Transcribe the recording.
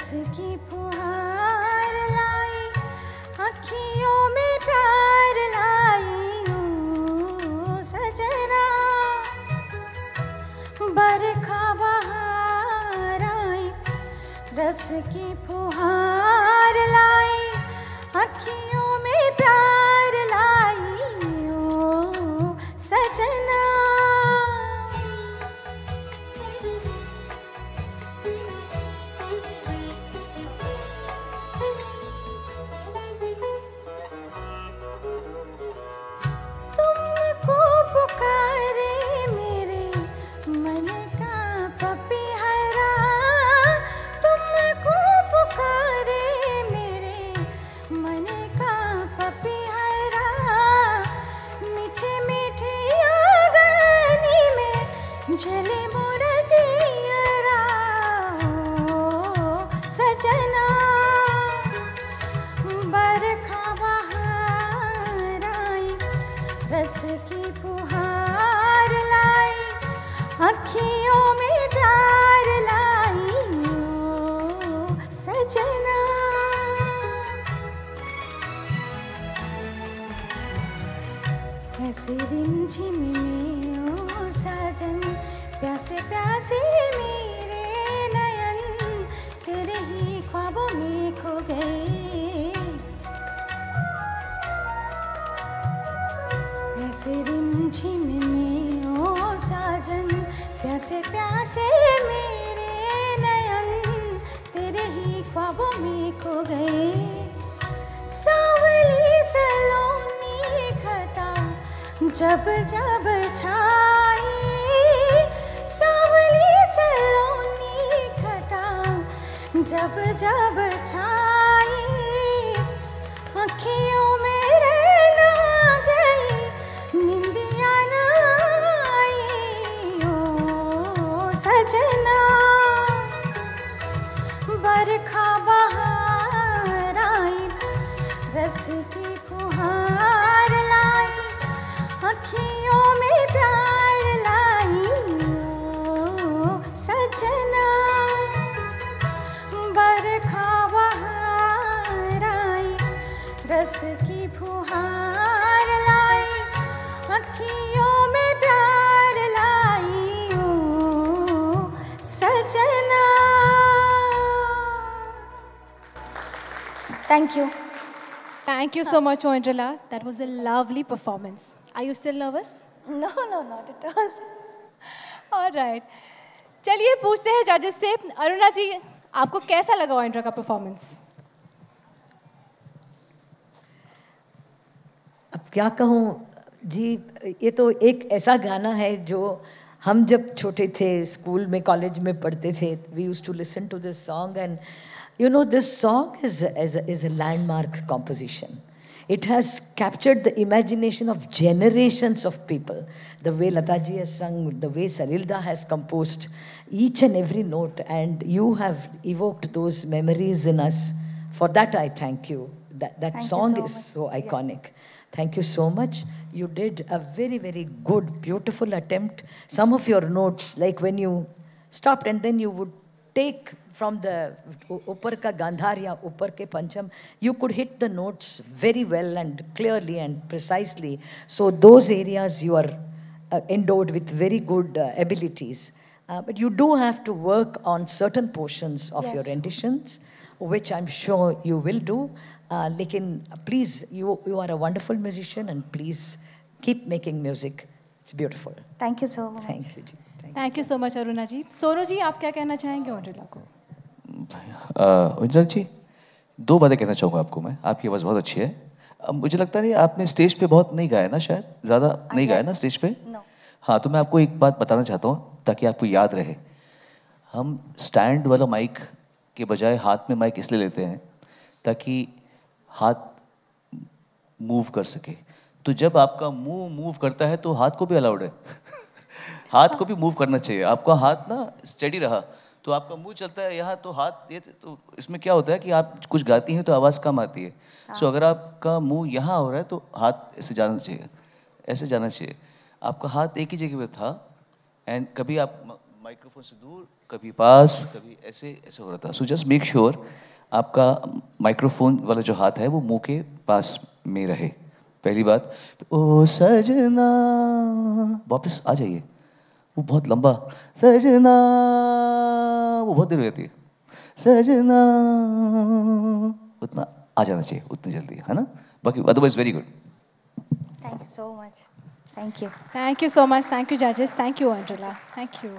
रस की फुहार लाई, अखियों में प्यार लाई ओ सजना। बरखा बहार आई, रस की फुहार लाई, अखियों में प्यार लाई ओ सजना। तुमको पुकारे मेरे मन का पपीहरा, तुमको पुकारे मेरे मन का पपीहरा। मीठे मीठे आंगनी में जले मोर जियरा ओ सजना। बरखा बहार आई, रस की फुहार लाई, अखियों में प्यार लाई ओ सजना। ऐसे रिमझिम में ओ साजन, प्यासे प्यासे मेरे नयन तेरे ही ख्वाबों में खो गए। ऐसे रिमझिम में ओ साजन, प्यासे प्यासे मेरे नयन तेरे ही ख्वाबों में खो गए। सावली सलोनी घटा जब जब छाई, सावली सलोनी घटा जब जब छाई, अखियों में रहना गई, निंदिया न आई ओ सजना। बरखा बहार आई, रस की फुहार लाई, अखियों में प्यार लाई ओ सजना। बरखा बहार आई, रस की फुहार लाई, अखियों में प्यार लाई ओ सजना। Thank you. Thank you so much, Moindrila. That was a lovely performance. Are you still nervous? No, not at all. All right. चलिए पूछते हैं जजेस से। अरुणा जी, आपको कैसा लगा मोइंद्रा का परफॉर्मेंस? अब क्या कहूँ जी, ये तो एक ऐसा गाना है जो हम जब छोटे थे, स्कूल में, कॉलेज में पढ़ते थे, we used to listen to this song and you know, this song is a landmark composition. It has captured the imagination of generations of people. The way Lataji has sung, the way Salilda has composed each and every note, and you have evoked those memories in us. For that, I thank you. That song is so iconic. Thank you so much. You did a very, very good, beautiful attempt. Some of your notes, like when you stopped and then you would take from the upar ka gandhar ya upar ke pancham, you could hit the notes very well and clearly and precisely. So those areas you are endowed with very good abilities. But you do have to work on certain portions of your renditions, which I'm sure you will do. Lekin please, you are a wonderful musician and please keep making music. It's beautiful. Thank you so much. Thank you ji. Thank you so much, Aruna ji. Sonu ji, आप क्या कहना चाहेंगे मोइंद्रा को? मोइंद्रा जी, दो बातें कहना चाहूँगा आपको मैं। आपकी आवाज़ बहुत अच्छी है। मुझे लगता नहीं आपने स्टेज पे बहुत नहीं गाया ना, शायद ज़्यादा नहीं गाया ना स्टेज पे। हाँ, तो मैं आपको एक बात बताना चाहता हूँ ताकि आपको याद रहे। हम स्टैंड वाला माइक के बजाय हाथ में माइक इसलिए लेते हैं ताकि हाथ मूव कर सके। तो जब आपका मुंह मूव करता है तो हाथ को भी अलाउड है हाथ को भी मूव करना चाहिए। आपका हाथ ना स्टेडी रहा तो आपका मुंह चलता है यहाँ, तो हाथ ये, तो इसमें क्या होता है कि आप कुछ गाती हैं तो आवाज़ कम आती है। सो अगर आपका मुंह यहाँ हो रहा है तो हाथ ऐसे जाना चाहिए, ऐसे जाना चाहिए। आपका हाथ एक ही जगह पे था एंड कभी आप माइक्रोफोन से दूर, कभी पास, कभी ऐसे ऐसे हो रहा था. सो जस्ट मेक श्योर आपका माइक्रोफोन वाला जो हाथ है वो मुंह के पास में रहे. पहली बात. ओ सजना, वापस आ जाइए. वो बहुत लंबा सजना, वो बहुत देर हो जाती है. सजना, उतना आ जाना चाहिए, उतनी जल्दी, है ना. बाकी otherwise very good. Thank you so much. Thank you. Thank you so much. Thank you, judges. Thank you, Angela. Thank you.